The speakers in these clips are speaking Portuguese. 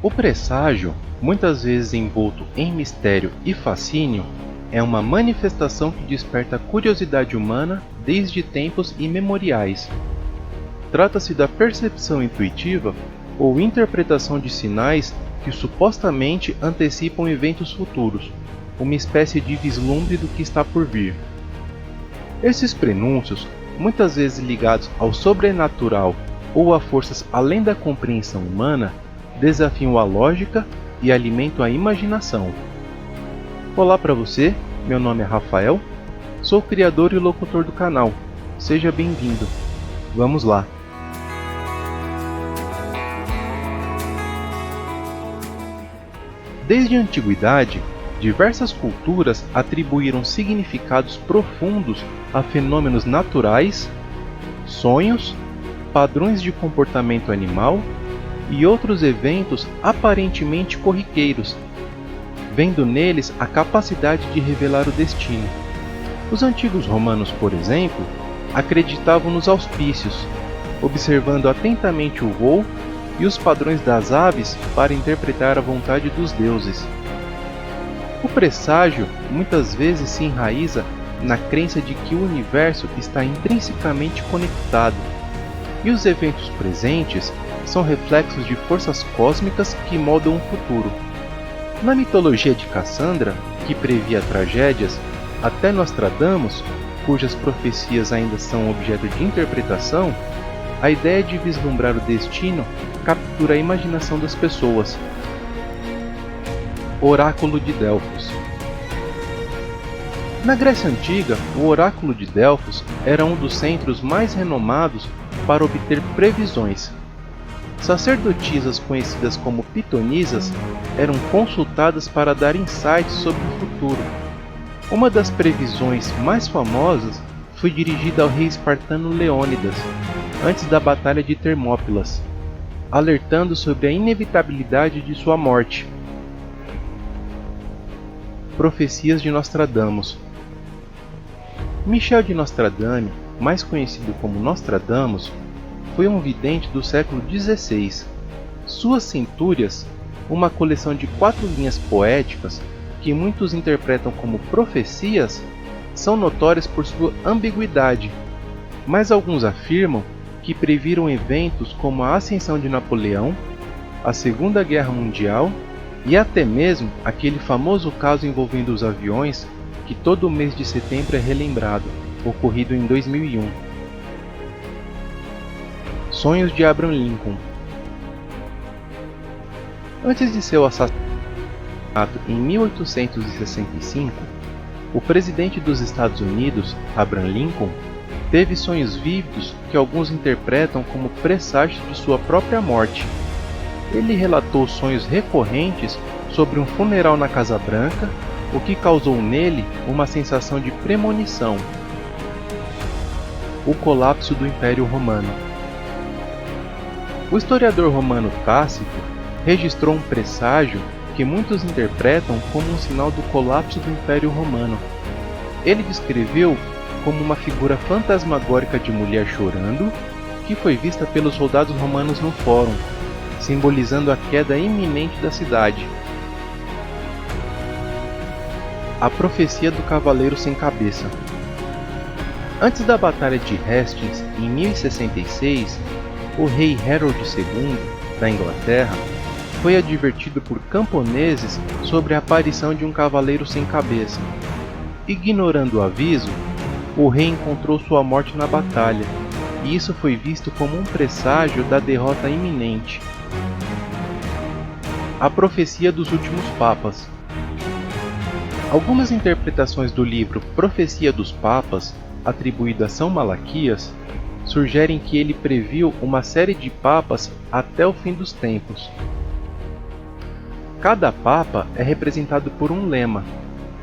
O presságio, muitas vezes envolto em mistério e fascínio, é uma manifestação que desperta a curiosidade humana desde tempos imemoriais. Trata-se da percepção intuitiva ou interpretação de sinais que supostamente antecipam eventos futuros, uma espécie de vislumbre do que está por vir. Esses prenúncios, muitas vezes ligados ao sobrenatural ou a forças além da compreensão humana, desafiam a lógica e alimentam a imaginação. Olá para você, meu nome é Rafael, sou o criador e locutor do canal. Seja bem-vindo. Vamos lá! Desde a antiguidade, diversas culturas atribuíram significados profundos a fenômenos naturais, sonhos, padrões de comportamento animal e outros eventos aparentemente corriqueiros, vendo neles a capacidade de revelar o destino. Os antigos romanos, por exemplo, acreditavam nos auspícios, observando atentamente o voo e os padrões das aves para interpretar a vontade dos deuses. O presságio muitas vezes se enraiza na crença de que o universo está intrinsecamente conectado, e os eventos presentes são reflexos de forças cósmicas que moldam o futuro. Na mitologia de Cassandra, que previa tragédias, até Nostradamus, cujas profecias ainda são objeto de interpretação, a ideia de vislumbrar o destino captura a imaginação das pessoas. Oráculo de Delfos. Na Grécia Antiga, o Oráculo de Delfos era um dos centros mais renomados para obter previsões. Sacerdotisas conhecidas como pitonisas eram consultadas para dar insights sobre o futuro. Uma das previsões mais famosas foi dirigida ao rei espartano Leônidas, antes da Batalha de Termópilas, alertando sobre a inevitabilidade de sua morte. Profecias de Nostradamus. Michel de Nostradame, mais conhecido como Nostradamus, foi um vidente do século XVI. Suas Centúrias, uma coleção de 4 linhas poéticas que muitos interpretam como profecias, são notórias por sua ambiguidade, mas alguns afirmam que previram eventos como a ascensão de Napoleão, a Segunda Guerra Mundial e até mesmo aquele famoso caso envolvendo os aviões que todo mês de setembro é relembrado, ocorrido em 2001. Sonhos de Abraham Lincoln. Antes de seu assassinato em 1865, o presidente dos Estados Unidos, Abraham Lincoln, teve sonhos vívidos que alguns interpretam como presságios de sua própria morte. Ele relatou sonhos recorrentes sobre um funeral na Casa Branca, o que causou nele uma sensação de premonição. O colapso do Império Romano. O historiador romano Tácito registrou um presságio que muitos interpretam como um sinal do colapso do Império Romano. Ele descreveu como uma figura fantasmagórica de mulher chorando, que foi vista pelos soldados romanos no fórum, simbolizando a queda iminente da cidade. A profecia do Cavaleiro Sem Cabeça. Antes da Batalha de Hastings, em 1066, o rei Harold II, da Inglaterra, foi advertido por camponeses sobre a aparição de um cavaleiro sem cabeça. Ignorando o aviso, o rei encontrou sua morte na batalha, e isso foi visto como um presságio da derrota iminente. A profecia dos últimos papas. Algumas interpretações do livro Profecia dos Papas, atribuído a São Malaquias, sugerem que ele previu uma série de papas até o fim dos tempos. Cada papa é representado por um lema,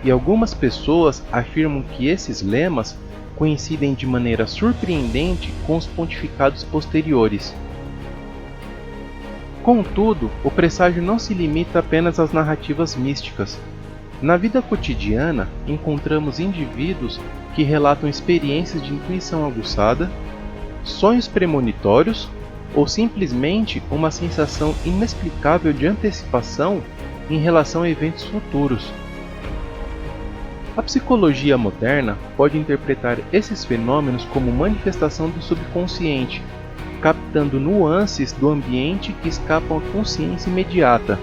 e algumas pessoas afirmam que esses lemas coincidem de maneira surpreendente com os pontificados posteriores. Contudo, o presságio não se limita apenas às narrativas místicas. Na vida cotidiana, encontramos indivíduos que relatam experiências de intuição aguçada, sonhos premonitórios ou simplesmente uma sensação inexplicável de antecipação em relação a eventos futuros. A psicologia moderna pode interpretar esses fenômenos como manifestação do subconsciente, captando nuances do ambiente que escapam à consciência imediata.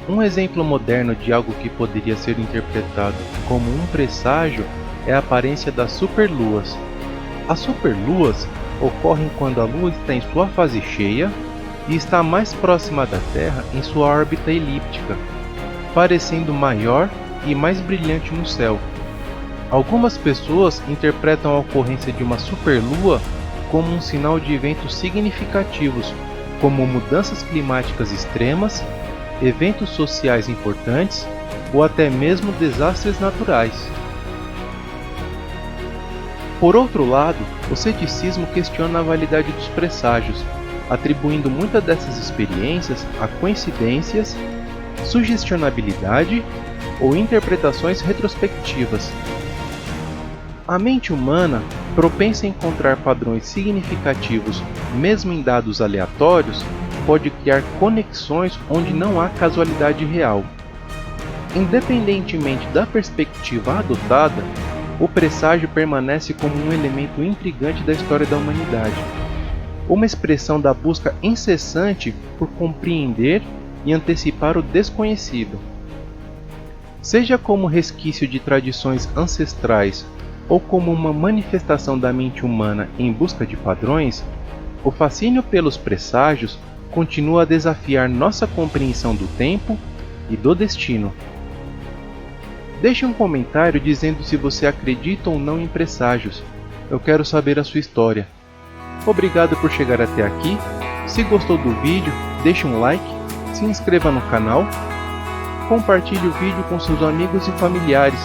Um exemplo moderno de algo que poderia ser interpretado como um presságio é a aparência das superluas. As superluas ocorrem quando a Lua está em sua fase cheia e está mais próxima da Terra em sua órbita elíptica, parecendo maior e mais brilhante no céu. Algumas pessoas interpretam a ocorrência de uma superlua como um sinal de eventos significativos, como mudanças climáticas extremas, eventos sociais importantes ou até mesmo desastres naturais. Por outro lado, o ceticismo questiona a validade dos presságios, atribuindo muitas dessas experiências a coincidências, sugestionabilidade ou interpretações retrospectivas. A mente humana, propensa a encontrar padrões significativos mesmo em dados aleatórios, pode criar conexões onde não há casualidade real. Independentemente da perspectiva adotada, o presságio permanece como um elemento intrigante da história da humanidade, uma expressão da busca incessante por compreender e antecipar o desconhecido. Seja como resquício de tradições ancestrais ou como uma manifestação da mente humana em busca de padrões, o fascínio pelos presságios continua a desafiar nossa compreensão do tempo e do destino. Deixe um comentário dizendo se você acredita ou não em presságios. Eu quero saber a sua história. Obrigado por chegar até aqui. Se gostou do vídeo, deixe um like, se inscreva no canal, compartilhe o vídeo com seus amigos e familiares.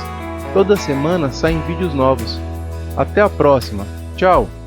Toda semana saem vídeos novos. Até a próxima. Tchau!